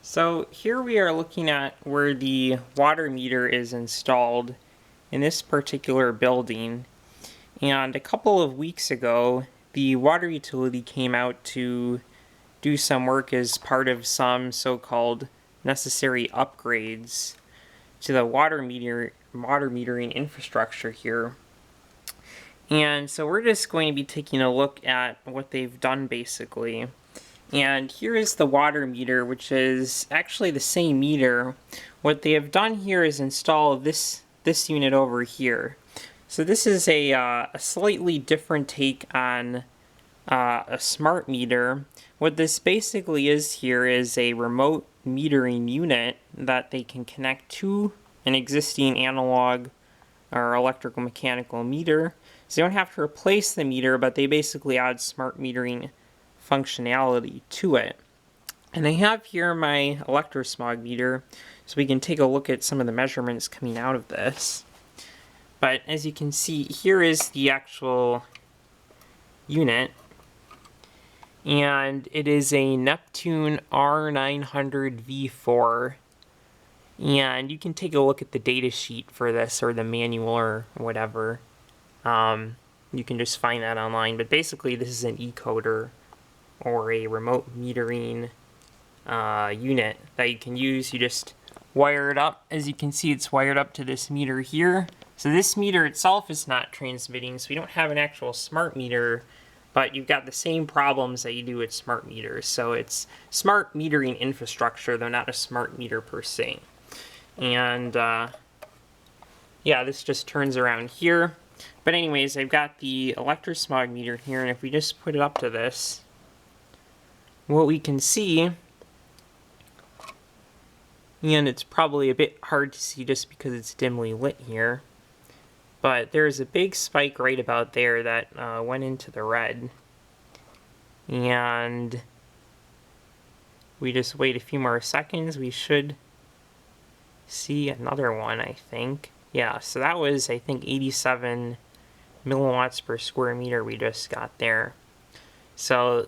So here we are looking at where the water meter is installed in this particular building. And a couple of weeks ago, the water utility came out to do some work as part of some so-called necessary upgrades to the water metering infrastructure here. And so we're just going to be taking a look at what they've done basically. And here is the water meter, which is actually the same meter. What they have done here is install this unit over here. So this is a slightly different take on a smart meter. What this basically is here is a remote metering unit that they can connect to an existing analog or electrical mechanical meter. So they don't have to replace the meter, but they basically add smart metering functionality to it. And I have here my electrosmog meter, so we can take a look at some of the measurements coming out of this. But as you can see, here is the actual unit, and it is a Neptune R900M. And you can take a look at the data sheet for this, or the manual, or whatever. You can just find that online, but basically this is an encoder or a remote metering unit that you can use. You just wire it up. As you can see, it's wired up to this meter here. So this meter itself is not transmitting, so we don't have an actual smart meter, but you've got the same problems that you do with smart meters. So it's smart metering infrastructure, though not a smart meter per se. And yeah, this just turns around here. But anyways, I've got the electrosmog meter here, and if we just put it up to this, what we can see, and it's probably a bit hard to see just because it's dimly lit here, but there's a big spike right about there that went into the red. And we just wait a few more seconds, we should see another one, I think. Yeah, so that was, I think, 87 milliwatts per square meter we just got there. So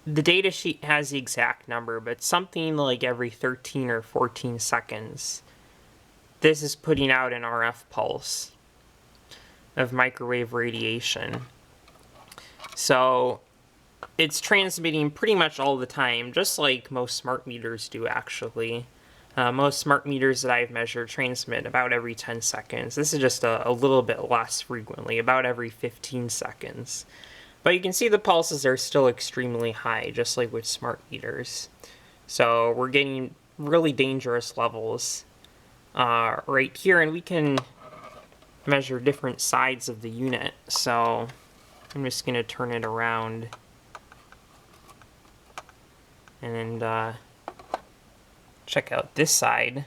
the data sheet has the exact number, but something like every 13 or 14 seconds, this is putting out an RF pulse of microwave radiation. So it's transmitting pretty much all the time, just like most smart meters do, actually. Most smart meters that I've measured transmit about every 10 seconds. This is just a little bit less frequently, about every 15 seconds. But you can see the pulses are still extremely high, just like with smart meters. So we're getting really dangerous levels right here, and we can measure different sides of the unit. So I'm just going to turn it around and check out this side.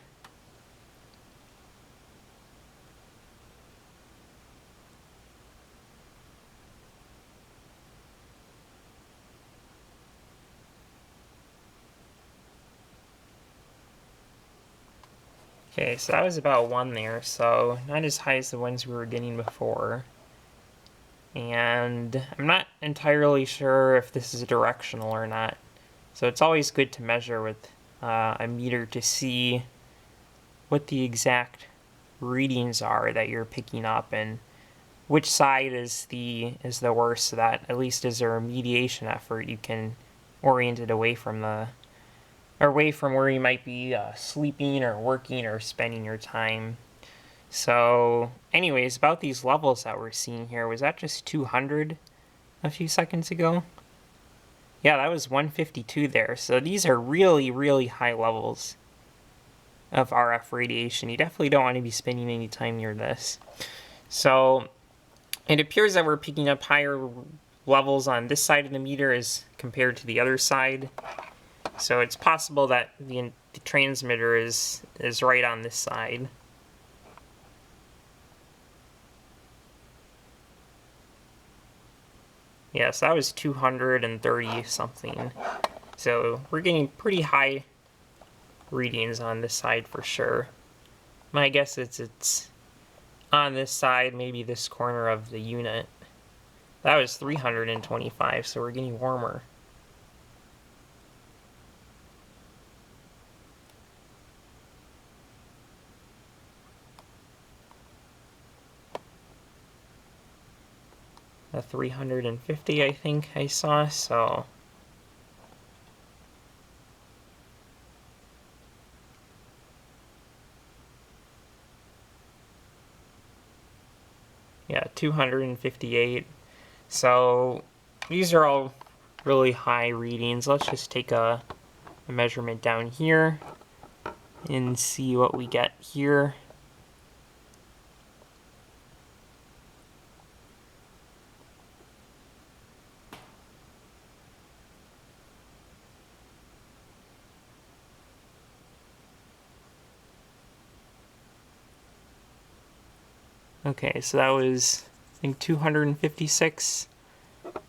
Okay, so that was about 1 there, so not as high as the ones we were getting before. And I'm not entirely sure if this is directional or not. So it's always good to measure with a meter to see what the exact readings are that you're picking up and which side is the worst, so that at least as a remediation effort you can orient it away from where you might be sleeping or working or spending your time. So anyways, about these levels that we're seeing here, was that just 200 a few seconds ago? Yeah, that was 152 there. So these are really, really high levels of RF radiation. You definitely don't want to be spending any time near this. So it appears that we're picking up higher levels on this side of the meter as compared to the other side. So it's possible that the transmitter is right on this side. Yes, that was 230 something. So we're getting pretty high readings on this side for sure. My guess is it's on this side, maybe this corner of the unit. That was 325, so we're getting warmer. a 350, I think I saw, so yeah, 258. So these are all really high readings. Let's just take a measurement down here and see what we get here. Okay, so that was, I think, 256,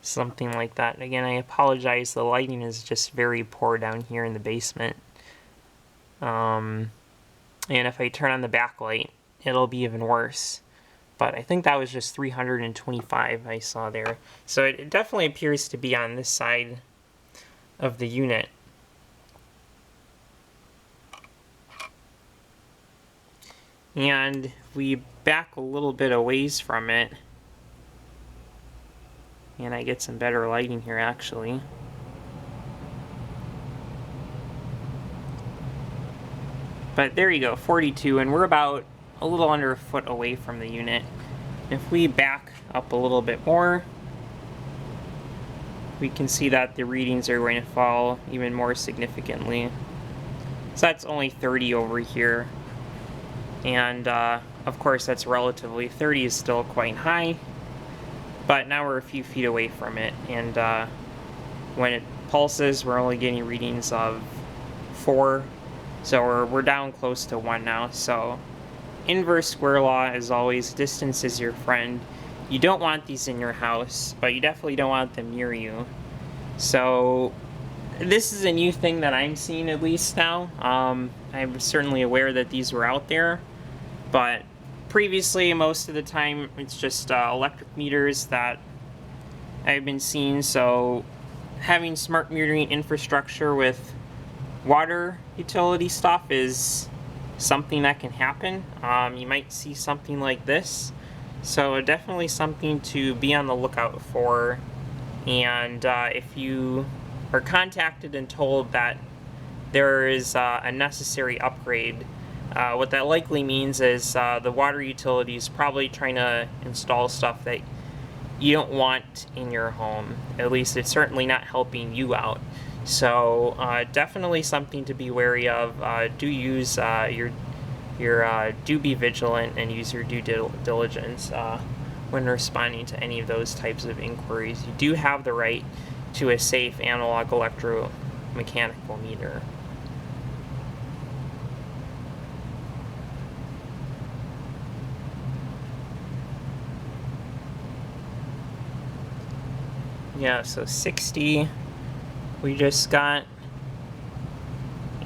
something like that. Again, I apologize, the lighting is just very poor down here in the basement. And if I turn on the backlight, it'll be even worse. But I think that was just 325 I saw there. So it definitely appears to be on this side of the unit. And if we back a little bit a ways from it, and I get some better lighting here actually. But there you go, 42, and we're about a little under a foot away from the unit. If we back up a little bit more, we can see that the readings are going to fall even more significantly. So that's only 30 over here. And of course that's relatively, 30 is still quite high, but now we're a few feet away from it, and when it pulses we're only getting readings of 4, so we're down close to 1 now. So inverse square law, as always, distance is your friend. You don't want these in your house, but you definitely don't want them near you. So this is a new thing that I'm seeing, at least now. I'm certainly aware that these were out there, but previously, most of the time, it's just electric meters that I've been seeing. So having smart metering infrastructure with water utility stuff is something that can happen. You might see something like this. So definitely something to be on the lookout for. And if you are contacted and told that there is a necessary upgrade, what that likely means is the water utility is probably trying to install stuff that you don't want in your home. At least it's certainly not helping you out. So definitely something to be wary of. Do use do be vigilant and use your due diligence when responding to any of those types of inquiries. You do have the right to a safe analog electromechanical meter. Yeah, so 60 we just got,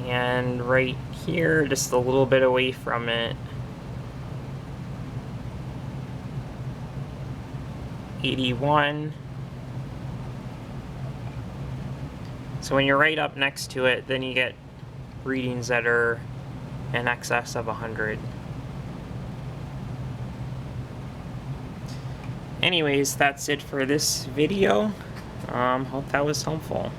and right here, just a little bit away from it, 81. So when you're right up next to it, then you get readings that are in excess of 100. Anyways, that's it for this video. Hope that was helpful.